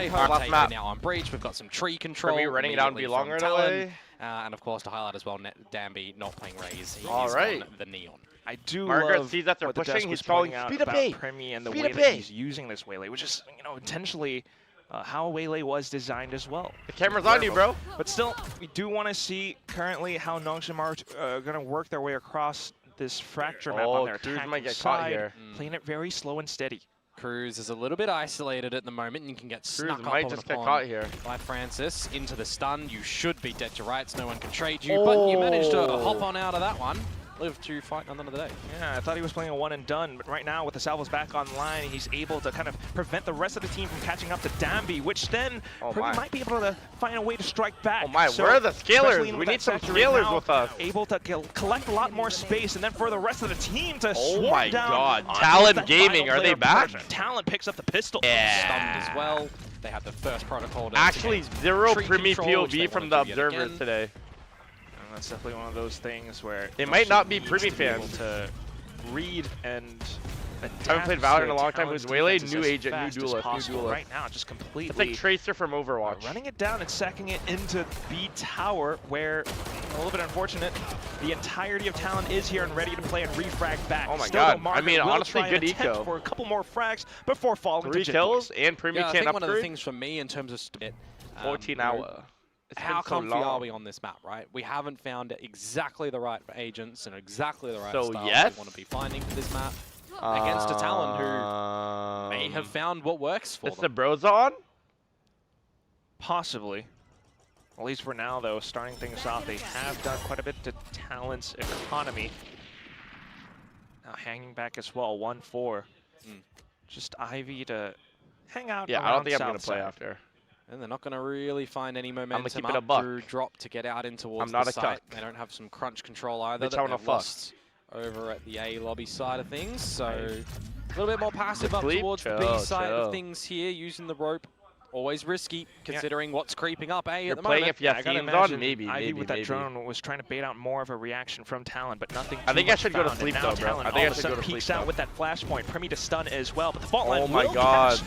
Taeho now on breach. We've got some tree control. For me, running it down be long right away. And of course, to highlight as well, Danby not playing Raze. He is on the Neon. I do Margaret love sees that they're what the pushing. desk He's was calling pointing out speed up about A. Premi and the Speed way up that A. he's using this Waylay, which is, intentionally how Waylay was designed as well. The camera's on you, bro. But still, we do want to see currently how Nongshim are going to work their way across this fracture map on their attacking might get side, caught here. playing it very slow and steady. Cruz is a little bit isolated at the moment, and you can get snuck might up just on get caught here. by Francis into the stun. You should be dead to rights. No one can trade you, but you managed to hop on out of that one. Live to fight another day. Yeah, I thought he was playing a one and done, but right now with the salvos back online, he's able to kind of prevent the rest of the team from catching up to Danby, which then might be able to find a way to strike back. Oh my, so, where are the scalers? We with need some Saturate scalers now, with us. Able to collect a lot more space, and then for the rest of the team to swarm down. Oh my god, Talon Gaming, are they back? Talon picks up the pistol. Stunned as well. They had the first protocol. Actually, zero tree Premi control, POV from the observers today. And that's definitely one of those things where it might not be Premi fans to read and haven't played Valorant in a long time. Who's Waylay? New agent, new duelist, new duelist. Right now, just completely. It's like Tracer from Overwatch. Running it down and sacking it into B tower, where a little bit unfortunate. The entirety of Talon is here and ready to play and refrag back. Oh my Still, god! Though, I mean, honestly, good eco. For a couple more frags before falling. 3 kills and Premi I can't think upgrade. one of the things for me in terms of 14 hour. How comfy are we on this map, right? We haven't found exactly the right agents and exactly the right style we want to be finding for this map against a Talon who may have found what works for them. Is the bros on? Possibly. At least for now, though, starting things off, they have done quite a bit to Talon's economy. Now hanging back as well, 1-4. Just Ivy to hang out. Yeah, I don't think I'm going to play after. And they're not going to really find any momentum keep it a up buck. through drop to get out in towards I'm not the a site. cuck. They don't have some crunch control either. Bitch, I wanna They've lost over at the A lobby side of things. So a little bit more passive up towards the B side of things here, using the rope. Always risky, considering what's creeping up A at the moment. You're playing if Yassine's on? Maybe, Ivy with that drone was trying to bait out more of a reaction from Talon, but nothing I think I should go to found. sleep And now though, bro. Talon I think all I should of a go to sudden peeks sleep out though. with that flashpoint. Premi to stun as well, but the fault line Oh my will god. catch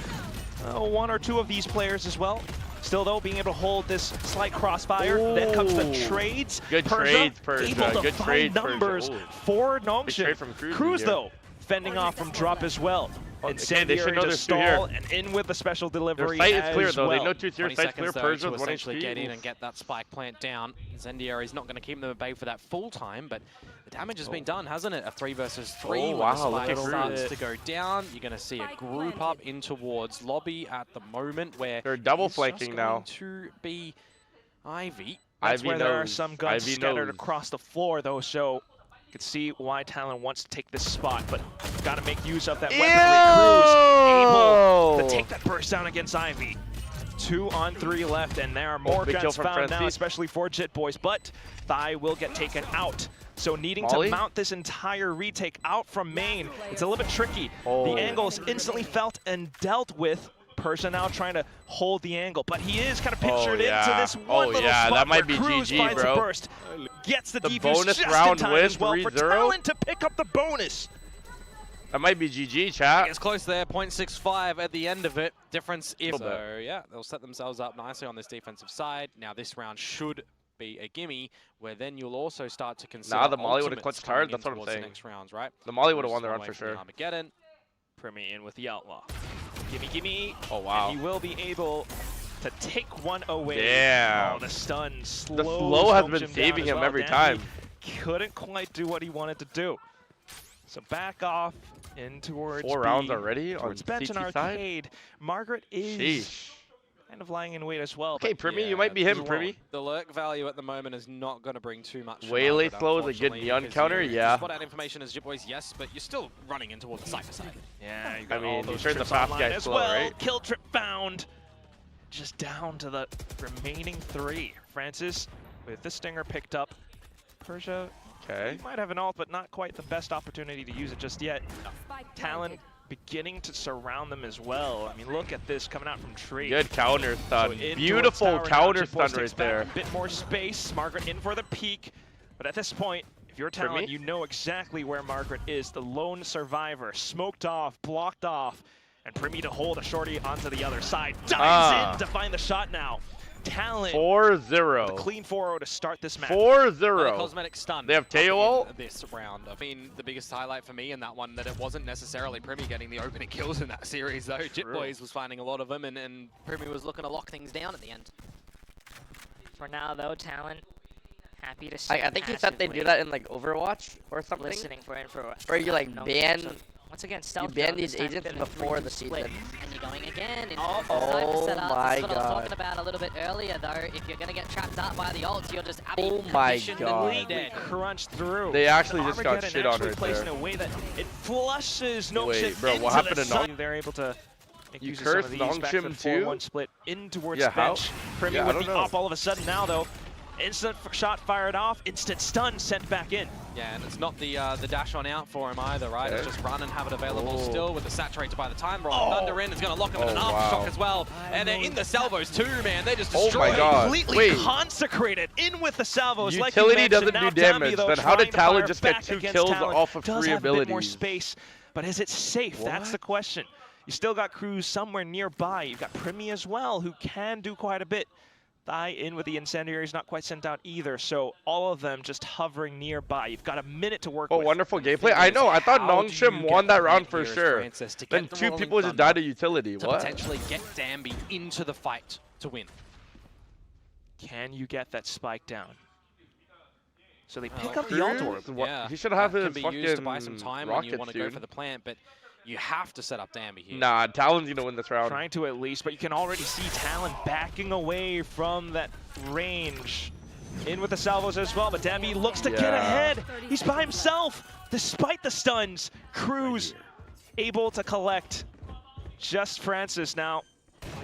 one or two of these players as well. Still, though, being able to hold this slight crossfire. Then comes the trades. Good trades, Persia. Able to Good find trades, numbers for Nongshim. Cruz, though, fending off from drop as well. They should know to there's two stall here. and in with the special delivery. Their site is clear, though. Well. They know 2-0 site's clear. Persia with 1 essentially HP. Get in and get that spike plant down. Zendier is not going to keep them at bay for that full time, but the damage has been done, hasn't it? A 3 versus 3 when the spike starts to go down. You're going to see a group up in towards lobby at the moment where they're double flanking now. To be Ivy. That's where there are some guns scattered across the floor, though, so you can see why Talon wants to take this spot, but got to make use of that weaponry. Cruz able to take that burst down against Ivy. 2 on 3 left, and there are more guns found now, especially for Jit Boys, but Thigh will get taken out. So needing to mount this entire retake out from main, it's a little bit tricky. The angle is instantly felt and dealt with. Persia now trying to hold the angle, but he is kind of pictured into this one little spot that might be Cruz GG, finds bro. a burst, gets the defuse bonus just round in time win, as well for Talon to pick up the bonus. That might be GG, chat. It's close there, 0.65 at the end of it. Difference if so, yeah, they'll set themselves up nicely on this defensive side. Now this round should be a gimme, where then you'll also start to consider. Nah, the Molly would have clutched hard. That's what I'm saying. The next rounds, right? The Molly would have won the round for sure. Armageddon. Premi in with the Outlaw. Gimme, gimme. Oh wow. And he will be able to take one away. Damn. Oh, the stun slows. The slow has been saving him every time. Couldn't quite do what he wanted to do. So back off in towards 4 rounds already on bench and arcade. Margaret is kind of lying in wait as well. Okay, Premi, you might be him, Premi. The lurk value at the moment is not going to bring too much. Waylay slow is a good neon counter, yeah. Spot out information as Jit Boys, yes, but you're still running in towards the cypher side. Yeah, you got all those trips the fast guy as slow, well. right? Kill trip found. Just down to the remaining 3. Francis with the stinger picked up. Persia, he might have an ult, but not quite the best opportunity to use it just yet. Talon beginning to surround them as well. I mean, look at this coming out from tree. Good counter stun. Beautiful counter stun right there. A bit more space. Margaret in for the peek. But at this point, if you're Talon, you know exactly where Margaret is. The lone survivor. Smoked off, blocked off. And Primy to hold a shorty onto the other side. Dives in to find the shot now. Talon. 4-0. The clean 4-0 to start this match. 4-0. Cosmetic stun. They have Teo ult? This round. I mean, the biggest highlight for me in that one that it wasn't necessarily Primy getting the opening kills in that series though. Jitboys was finding a lot of them and Primy was looking to lock things down at the end. For now though, Talon happy to see. I think he said they do that in like Overwatch or something. Listening for info. Where you like ban. Once again, You ban these agents before the season. And you're going again. Oh This my is what I was talking god. about a little bit earlier, though. If you're going to get trapped out by the ults, you're just Oh my god. Completely crunched through. They actually just got Armageddon shit on actually right plays there. in a way that it flushes Nongshim Wait, bro, into what happened the to sun. They're able to make You use of some of cursed these back to the Nongshim too? 4-1 split in towards Yeah, bench. how? Primy Yeah, I with don't the know. op all of a sudden now, though. Instant shot fired off, instant stun sent back in. Yeah, and it's not the dash on out for him either, right? It's just run and have it available still with the saturator by the time. Rolling Thunder in is going to lock him in an aftershock as well. And they're in the salvos too, man. They just destroy. Oh my god. Completely Wait. consecrated in with the salvos. Like Utility you doesn't mentioned, do now damage, Dambi, though, then how did trying to Talon fire just get back 2 against kills Talon. off of Does free have a bit more abilities? space, but is it safe? That's the question. You still got crews somewhere nearby. You've got Primy as well, who can do quite a bit. Thigh in with the incendiaries, not quite sent out either. So all of them just hovering nearby. You've got a minute to work with. Oh, wonderful gameplay. I know. I thought How do Nongshim you won get that round the for Heroes sure. Francis to Then get the 2 Rolling people just Thunder died to utility. to What? potentially get Dambi into the fight to win? Can you get that spike down? So they pick up the ult orb. Yeah, He should have that his can be used to fucking buy some time when you rocket want to go soon. for the plant, but you have to set up Dambi here. Nah, Talon's gonna win this round. Trying to at least, but you can already see Talon backing away from that range. In with the salvos as well, but Dambi looks to get ahead. He's by himself, despite the stuns. Cruz able to collect. Just Francis now.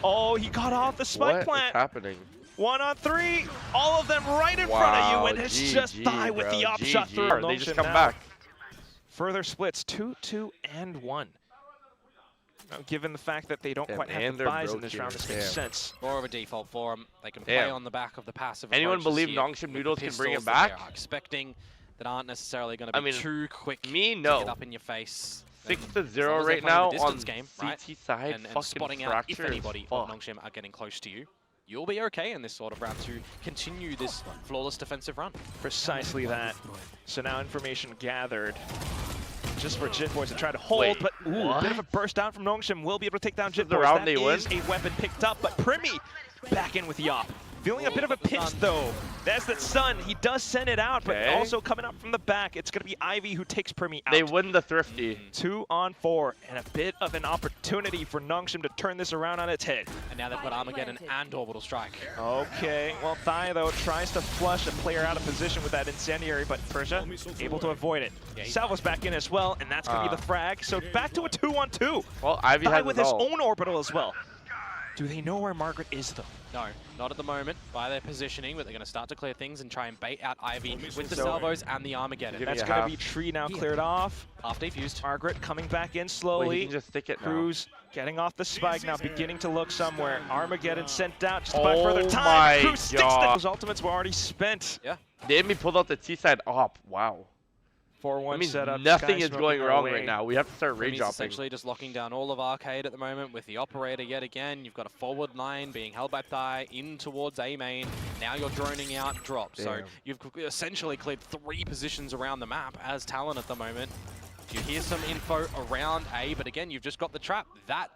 Oh, he got off the spike What is plant. happening? 1 on 3, all of them right in front of you, and it's just Thigh with the op shot through. They just Nongshim come now. back. Further splits, 2, 2, and 1. Now, given the fact that they don't quite have the they're buys in broke this here. round, this makes sense. More of a default for them. They can play on the back of the passive. Anyone approaches believe here Nongshim with Noodles the can bring it pistols that back? they are expecting that aren't necessarily going to be too quick Me, to no. get up in your face. 6-0 right now now the on distance game, right? CT side. And Fucking spotting out if fracture as anybody or fuck. Nongshim are getting close to you, you'll be okay in this sort of round to continue this flawless defensive run. Precisely that. So now information gathered. Just for Jitboys to try to hold, Wait, but a what? bit of a burst down from Nongshim will be able to take down This is Jitboys. the round That they win? is a weapon picked up, but Primy back in with the op. Feeling a bit of a pinch though. That's that stun. He does send it out, but Okay. also coming up from the back, it's going to be Ivy who takes Primy out. They win the Thrifty. 2 on 4, and a bit of an opportunity for Nongshim to turn this around on its head. And now they've got Armageddon and Orbital Strike. Okay, well, Thigh, though, tries to flush a player out of position with that Incendiary, but Persia able to avoid it. Salvo's back in as well, and that's going to be the frag. So back to a 2-on-2. Well, Ivy Thigh has with his his ult. own Orbital as well. Do they know where Margaret is, though? No, not at the moment by their positioning, but they're going to start to clear things and try and bait out Ivy with the salvos and the Armageddon. Give me That's a going to half. be Tree now cleared off. Half defused. Margaret coming back in Wait, slowly. he can just stick it now. Cruz getting off the spike now, beginning to look somewhere. Armageddon sent out just to buy further Oh time. my Cruz sticks God. those ultimates were already spent. Yeah. They me pulled out the T-side op. Wow. 4-1 I mean, setup. nothing Sky is going smoking wrong away. right now. We have to start rage He's dropping. essentially just locking down all of Arcade at the moment with the Operator yet again. You've got a forward line being held by Thigh in towards A main. Now you're droning out drop. So Damn. you've essentially cleared 3 positions around the map as Talon at the moment. You hear some info around A, but again, you've just got the trap. That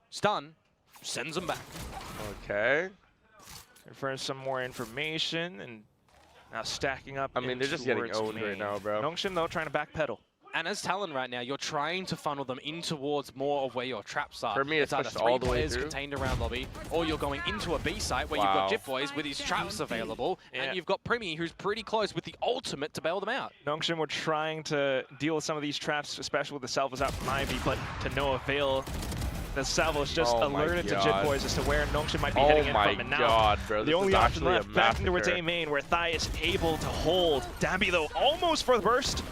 stun sends them back. Okay. For some more information and now stacking up. I mean, they're just getting towards owned right main. now, bro. Nongshim though trying to backpedal. And as Talon right now, you're trying to funnel them in towards more of where your traps are. For me, it's either pushed 3 all the way players through. contained around lobby, or you're going into a B site where Wow. you've got Jitboys with his traps available, Yeah. and you've got Primy who's pretty close with the ultimate to bail them out. Nongshim were trying to deal with some of these traps, especially with the salvos out from Ivy, but to no avail. The salvos just Oh my alerted to God. Jitboys as to where Nongshim might be Oh heading in my from. And now God, bro. the This only is option actually a left back towards massacre. A main, where Thigh is able to hold. Dambi though almost for the burst.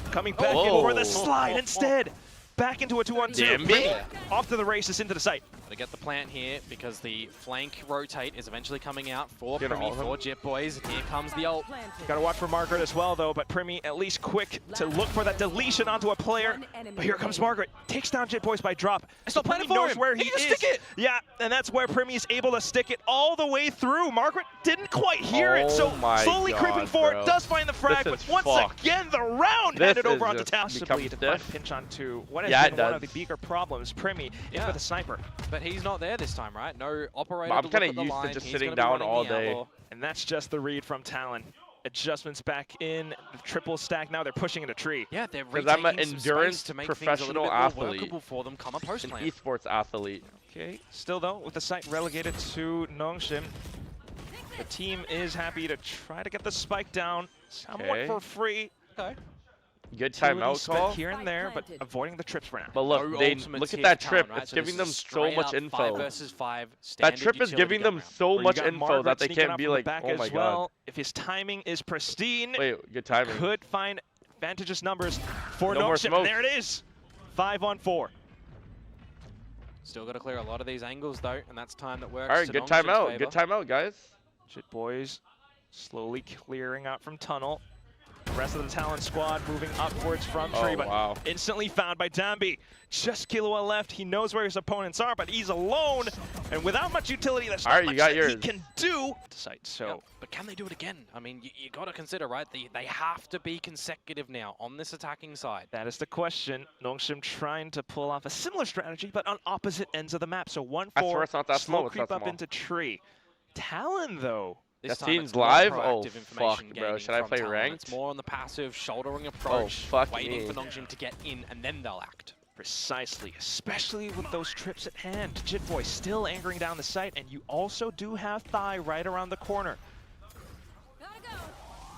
Coming back in for the slide instead. Back into a 2-on-2. Dambi? Off to the races into the site. Gotta get the plant here because the flank rotate is eventually coming out for Get Primi, all of for Jip Boys. Here comes the ult. Gotta watch for Margaret as well, though, but Primi at least quick to look for that deletion onto a player. But here comes Margaret. Takes down Jit Boys by drop. It's not planning Primi for knows him. where He he can is. stick it. Yeah, and that's where Primi is able to stick it all the way through. Margaret didn't quite hear it, so my slowly God, creeping forward, bro. does find the frag, This but is once fucked. again, the round This handed over is onto just Tal. Possibly to become find stiff. pinch onto what has Yeah, been it one of does. the bigger problems. Primi in for the sniper. But he's not there this time, right? No operator I'm to look kinda at the used to line. just He's sitting gonna be down running all the day. outlaw. And that's just the read from Talon. Adjustments back in, the triple stack. Now they're pushing into tree. Yeah, they're 'Cause I'm an retaking some endurance space to make things a professional little bit more athlete. workable for them come a post An plant. esports athlete. Okay, still though, with the site relegated to Nongshim, the team is happy to try to get the spike down somewhat Okay. for free. Okay. Good Utility timeout spent call. here and there, but avoiding the trips for now. But look, No they ultimates look at here that for trip. Talon, right? It's So this giving is them a so straight much up info. 5 versus 5 That standard trip is utility giving gun them round. so Where you much got info Margaret that they sneaking can't up be from the like, back oh as my well. If his timing is pristine, god. Wait, good timing. could find advantageous numbers for No more Nongshim. smoke. There it is, 5-on-4. Still got to clear a lot of these angles though, and that's time that works. All right, to good Nongshim's timeout. favor. Good timeout, guys. Jit Boys slowly clearing out from tunnel. The rest of the Talon squad moving upwards from tree, Oh, but wow. instantly found by Dambi. Just Killua left. He knows where his opponents are, but he's alone. And without much utility, there's All not right, you much got that he yours. can do. Sight, so Yep, but can they do it again? I mean, you got to consider, right? They have to be consecutive now on this attacking side. that is the question. Nongshim trying to pull off a similar strategy, but on opposite ends of the map. So 1-4, I swear it's not that slow small, it's creep that up small. into tree. Talon, though. This That time scene's it's more live? proactive Oh, information fuck, bro. gaining Should I from play Talon. ranked? It's more on the passive, shouldering approach, fuck waiting me. for Nongshim to get in, and then they'll act. Precisely, especially with those trips at hand. Jit Boy still anchoring down the site, and you also do have Thigh right around the corner.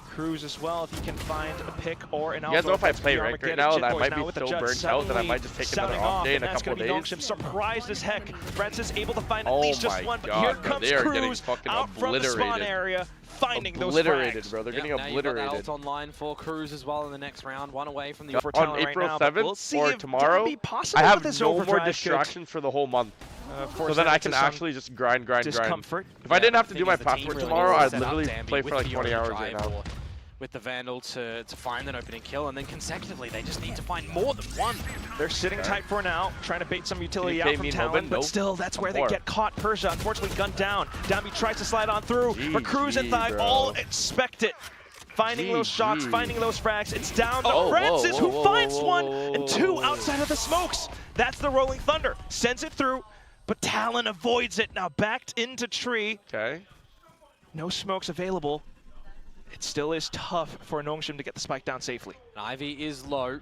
Cruz as well, if he can find a pick or an You guys know if I play Armageddon. ranked right now, Jit that I Boys might now be with the so judge burnt out that I suddenly might just take another sounding off day in and a that's couple gonna be days. Nongshim surprised as heck. Francis able to find at Oh least just my one, but God, here bro, comes they are getting Cruz fucking out from the spawn obliterated. area, finding those Obliterated, frags. bro. They're Yep, getting now you've got that oblierated. ult online for Cruz as well in the next round. One away from the For On Talon right April now, but 7th we'll see or if tomorrow, Dambi possibly I with have this no more overdrive could, distractions for the whole month. force So then him I into can some actually just grind. discomfort. If I Yeah, didn't but have the to thing do my is the team passport really tomorrow, needs to I'd set up literally Dambi play with for like the 20 hours right overdrive now. or with the Vandal to find an opening kill, and then consecutively they just need to find more than one. They're sitting tight for now, trying to bait some utility out from me Talon, Melvin? but Nope. still, that's where they More. get caught. Persia, unfortunately, gunned down. Dambi tries to slide on through, but Cruz and GG, Thigh bro. all expect it. Finding those shots, GG. finding those frags. It's down to Oh, whoa, Francis, whoa, who whoa, finds whoa, one whoa, and two whoa. outside of the smokes. That's the Rolling Thunder. Sends it through, but Talon avoids it. Now backed into tree. Okay. No smokes available. It still is tough for Nongshim to get the spike down safely. Ivy is low.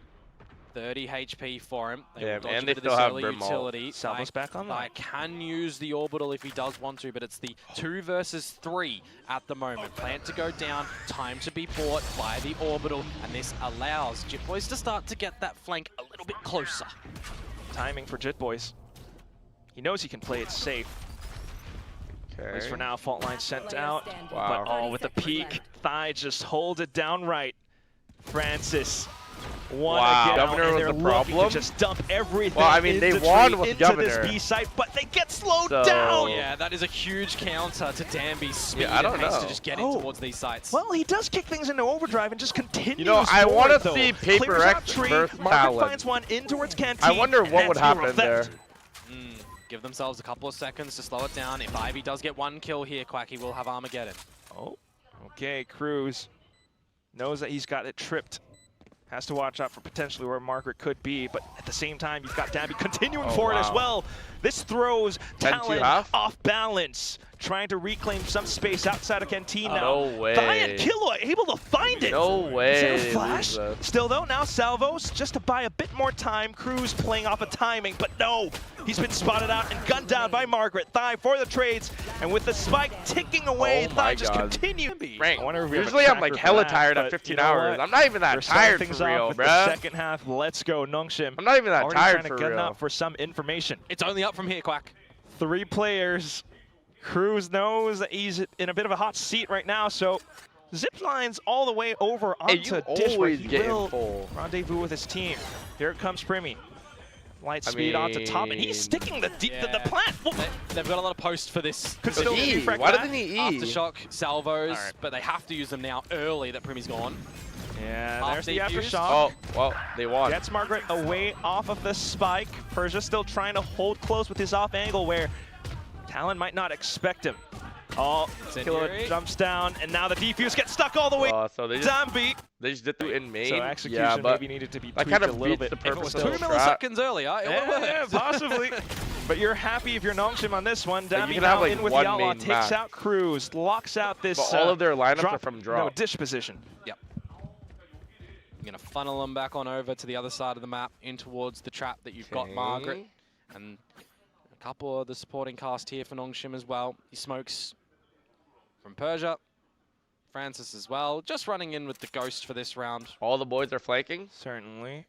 30 HP for him. They Yeah, will dodge and a they bit of this still have early Brimall. utility. Salvo's back on I that. can use the orbital if he does want to, but it's the 2 versus 3 at the moment. Plant to go down, time to be bought by the orbital, and this allows Jit Boys to start to get that flank a little bit closer. Timing for Jit Boys. He knows he can play it safe. At least Okay. for now, fault line sent out. Wow. But oh, with the peak, Thigh just holds it down right. Francis. One Wow. again, Governor and was they're the looking problem? to just dump everything Well, I mean, they into won tree, with into Governor. this B site, but they get slowed So- down. Oh yeah, that is a huge counter to Dambi's speed I don't and haste know. to just get Oh. in towards these sites. Well, he does kick things into overdrive and just continues. You know, I want wanna see Paper Clears out X tree, versus Margaret Talon. finds one in towards Canteen. I wonder and what would that's zero happen there. theft. Give themselves a couple of seconds to slow it down. If Ivy does get one kill here, Quacky will have Armageddon. Oh, okay, Cruz knows that he's got it tripped. Has to watch out for potentially where Margaret could be, but at the same time, you've got Dambi continuing Oh, for it as wow. well. This throws 10-2 Talon half? off balance, trying to reclaim some space outside of Canteen now. No way. Thigh and Killua able to find it. No way. Is there a they flash? lose this. Still though, now Salvos, just to buy a bit more time. Cruz playing off of timing, but no. He's been spotted out and gunned down by Margaret. Thigh for the trades, and with the spike ticking away, Oh Thigh my just God. continues. Rank. I wonder if we have a Usually I'm like tracker for hella that, tired at but 15 you know hours. what? I'm not even that We're starting tired things for off real, with the bruh. second half. Let's go, Nongshim. I'm not even that Already tired trying to for gun real. out for some information. It's only up from here, Quack. 3 players. Cruz knows that he's in a bit of a hot seat right now, so zip lines all the way over Hey, onto you Dish, where always he getting will full. rendezvous with his team. Here it comes Primi. light speed onto top, and he's sticking the plant. They've got a lot of posts for this. Could still E. refrag Why that. doesn't he E? Aftershock salvos, Alright. but they have to use them now early that Primi's gone. Yeah, Half there's the defused. aftershock. Oh, well, they won. Gets Margaret away off of the spike. Persia still trying to hold close with his off angle where Talon might not expect him. Oh, Killer jumps down, and now the defuse gets stuck all the way. So they just did through in main. So execution yeah, but maybe needed to be that tweaked kind a of little beats bit. the If it was purpose 2 of the trap. milliseconds earlier, it would have Yeah, worked. possibly. But you're happy if you're Nongshim on this one. you Dambi can now have, like, in with one the outlaw, main takes map. out Cruz, locks out this But all of their lineups drop, are from drop. No, dish position. Yep. I'm going to funnel them back on over to the other side of the map, in towards the trap that you've got Margaret. And a couple of the supporting cast here for Nongshim as well. He smokes from Persia. Francis as well. Just running in with the Ghost for this round. All the boys are flanking. Certainly.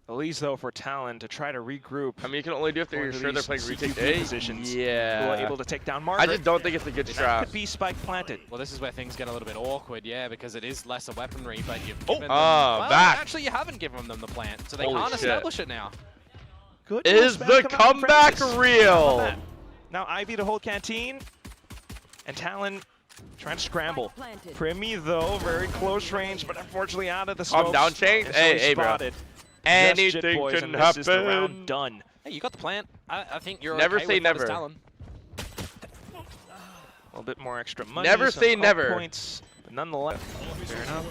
At least, though, for Talon to try to regroup. I mean, you can only do if you're sure they're playing retake A. Positions. Yeah. Who are able to take down I Margaret. just don't think it's a good That strat. could be spike planted. Well, this is where things get a little bit awkward, yeah, because it is lesser weaponry, but you've Oh, given them... well, Well, actually, you haven't given them the plant, so they Holy can't shit. establish it now. Good. Is spam the coming from comeback Francis. real? Now Ivy to hold Canteen, and Talon trying to scramble. Primi, though, very close range, but unfortunately out of the smoke. Calm down, Shanks. Hey, bro. Anything can This is the happen. round done. Hey, you got the plant. I think you're Never okay say with that as never. Talon. A little bit more extra money. Never some say up never. Points, but nonetheless, fair enough.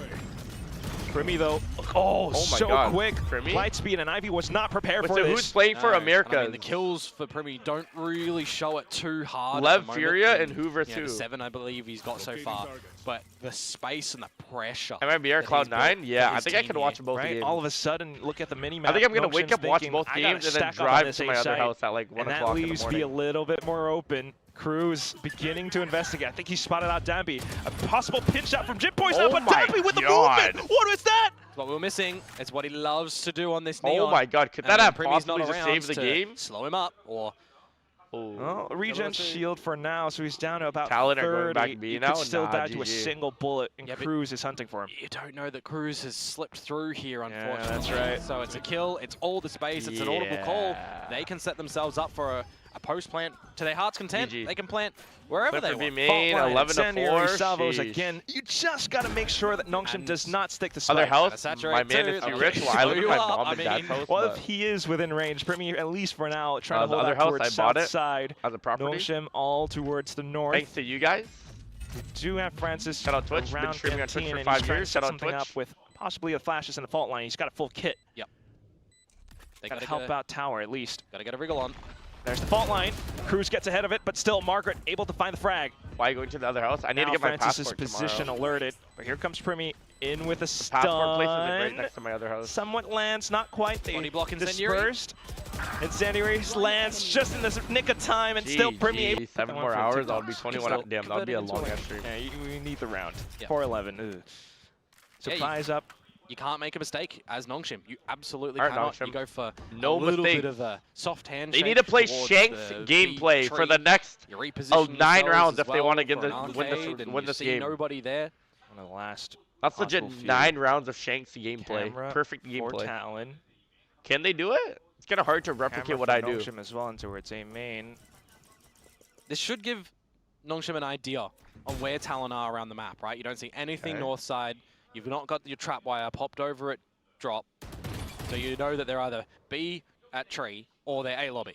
Primi, though, oh, my so God. quick. Primi? Light speed, and Ivy was not prepared for So this. who's playing for No, America? I mean, the kills for Primi don't really show it too hard. Lev at the moment. Furia and Hoover Yeah, too. the 7, I believe he's got so far. But the space and the pressure. Am I BR that Cloud he's built 9? for Yeah, I his think I team can here. watch both Right, games. all of a sudden, look at the mini-map. I think I'm gonna wake Nongshim's up, watch thinking, both I gotta games, and then stack up on drive this to my A other site. house at like 1 And that o'clock in the leaves morning. me a little bit more open. Cruz beginning to investigate. I think he spotted out Dambi. A possible pinch shot from Jim Boys now, Oh but my Dambi with the God. movement. What was that? It's what we were missing. It's what he loves to do on this Neon. Oh my God, could And that when have Primi's not possibly just around saved the to game? Slow him up, or Well, regen shield for now, so he's down to about Talon 30. are going back B You now? could still Nah, die to a GG. single bullet, and Yeah, but Cruz is hunting for him. you don't know that Cruz has slipped through here, Yeah, unfortunately. that's right. So it's a kill. It's all the space. It's an audible call. Yeah. They can set themselves up for a post plant to their heart's content. GG. They can plant wherever they Clifford want. B main, Fault line, 11 to incendiary 4. salvos Sheesh. again. You just got to make sure that Nongshim And does not stick the spike. Other Gotta house, saturate my man too. is too Okay. rich. Well, I live Slow with my you up. mom I and dad's mean- house. Well, but if he is within range, Primi, at least for now, trying to the hold other out house, towards I south bought it side. as a property. Nongshim all towards the north. Thanks to you guys. We do have Francis Shout out Twitch. Been around streaming on Twitch Canteen, for and 5 he's trying to years. set Shout out something Twitch. up with possibly a flashes in the fault line. He's got a full kit. They Got to gotta help out tower at least. Gotta get a wriggle on. There's the fault line. Cruz gets ahead of it, but still Margaret able to find the frag. Why are you going to the other house? I need Now to get my Francis's passport position tomorrow. alerted. But here comes Primi in with a Passport place is right stun. next to my other house. Somewhat lands, not quite. They Body block incendiary. dispersed. Incendiary lands just in the nick of time, and still Primi able. 7 more hours, I'll be 21. Damn, that'll be a long ass stream. Yeah, we need the round. Yeah. 4-11. Ugh. Yeah, Surprise up. You can't make a mistake as Nongshim. You absolutely Alright, cannot. Nongshim. You go for No a little mistake. bit of a soft hand. They need to play Shanks gameplay for the next 9 rounds if they want to get win this game. Nobody there. One of the last. That's legit possible few. 9 rounds of Shanks gameplay. Camera Perfect for gameplay. Talon. Can they do it? It's kind of hard to replicate Camera what for I do. Nongshim as well into its A main. This should give Nongshim an idea on where Talon are around the map, right? You don't see anything north side. You've not got your trap wire popped over at drop. So you know that they're either B at tree or they're A lobby.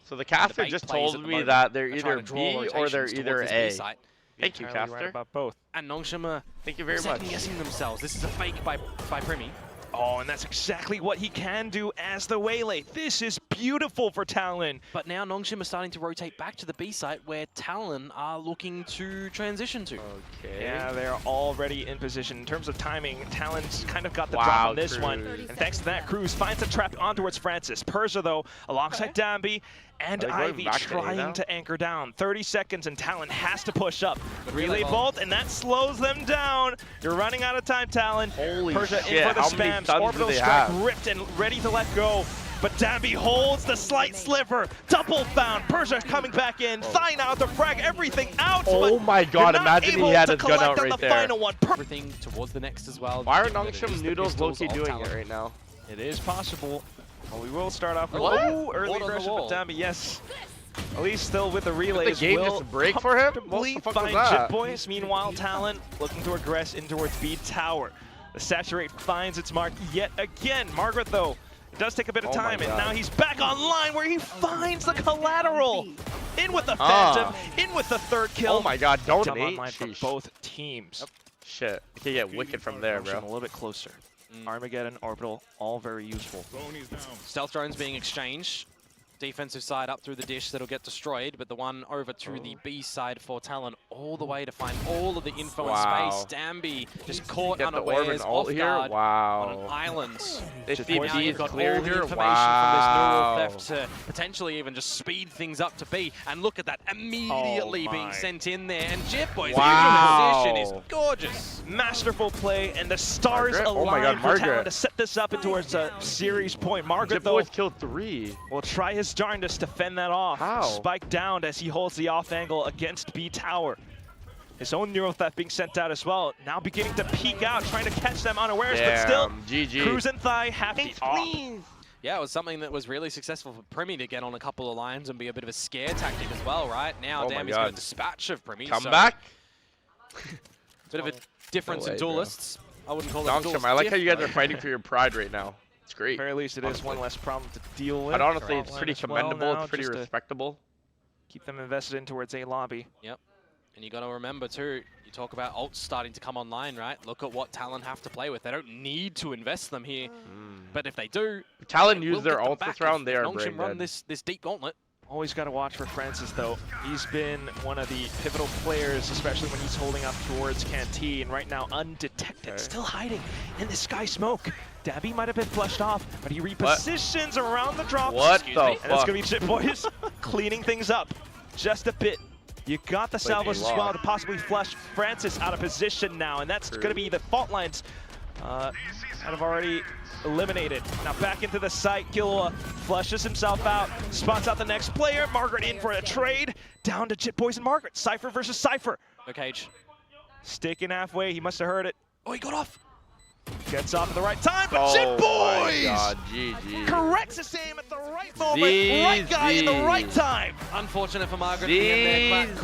So the caster bait just plays at told the me moment that they're are either trying to draw B or they're rotations either towards this B A. site. Thank you, Entirely right caster. about both. And Nongshim are Thank you very much. second-guessing themselves. This is a fake by Primi. Oh, and that's exactly what he can do as the Waylay. This is beautiful for Talon. But now Nongshim are starting to rotate back to the B site where Talon are looking to transition to. Okay. Yeah, they're already in position. In terms of timing, Talon's kind of got the Wow, drop on this Cruz. one. And thanks to that, Cruz finds a trap on towards Francis. Persia, though, alongside Dambi and Are they going Ivy back to A now? trying to anchor down. 30 seconds, and Talon has to push up. relay Relay vault. vault, and that slows them down. You're running out of time, Talon. Holy Persia shit, in for the how many spams. stuns do Orbital they strike have? ripped and ready to let go. But Dambi holds the slight sliver. Double found. Persia coming back in. Thine out the frag. Everything out. Oh but my God, you're not imagine he able had to his gun collect out on right the there. final one. Everything towards the next as well. Why are given that it Nongshim is the Noodles pistols low-key of doing Talon. it right now? It is possible. Well, we will start off with early Board on the aggression wall. from Dami, yes. At least still with the relays. the game will just break for him? What comfortably the fuck was find that? Jit Boys. Meanwhile, Talon looking to aggress in towards B Tower. The Saturate finds its mark yet again. Margaret, though, it does take a bit of time, and now he's back online where he finds the collateral. In with the Phantom, in with the third kill. Oh my god, don't Jump hate. online for both teams. Shit, you can get wicked from there, A bro. little bit closer. Armageddon, Orbital, all very useful. Stealth drones being exchanged. Defensive side up through the dish that'll get destroyed, but the one over to the B side for Talon all the way to find all of the info in space. Dambi just caught Get the unawares, orb off here. guard Wow. on an island. This Now DB you've is got all cleared the here. information Wow. from this neural theft to potentially even just speed things up to B. And look at that, immediately being sent in there. And Jit Boy's position is gorgeous. Masterful play, and the stars Margaret? Oh align my god, for Talon Margaret. to set this up towards a series point. Margaret, Jit though, Boys killed 3. will try his darndest to fend that off. How? Spike down as he holds the off angle against B Tower. His own neural theft being sent out as well. Now beginning to peek out, trying to catch them unawares, but still, GG. Cruz and Thigh have the op. Yeah, it was something that was really successful for Primi to get on a couple of lines and be a bit of a scare tactic as well, right? Now Oh my Dami's God. got a dispatch of Primi. Come so back. Bit of a difference No way, in bro. duelists. I wouldn't call it Nongshim, duelist I like how you guys diff, are fighting for your pride right now. It's At great. the very least, it is one less problem to deal with. But honestly, it's Frontline pretty as well commendable. now, It's pretty just to respectable. keep them invested in towards A lobby. And you got to remember too, you talk about ults starting to come online, right? Look at what Talon have to play with. They don't need to invest them here, but if they do, Talon they used will their get them ults this back round. if They are Nongshim brain run dead. this deep gauntlet. Always got to watch for Francis, though. He's been one of the pivotal players, especially when he's holding up towards Canteen. Right now, undetected, still hiding in the sky smoke. Dabby might have been flushed off, but he repositions around the drop. What Excuse the me. And it's fuck? going to be Jit Boys cleaning things up just a bit. You got the salvos as well to possibly flush Francis out of position now, and that's going to be the fault lines that have already eliminated. Now back into the site, Gilwa flushes himself out, spots out the next player. Margaret in for a trade. Down to Jit Boys and Margaret. Cypher versus Cypher. No cage. Sticking halfway, he must have heard it. Oh, he got off. Gets off at the right time, but Oh Jit my Boys god, GG. corrects his aim at the right moment, right guy in the right time. Unfortunate for Margaret at the end there.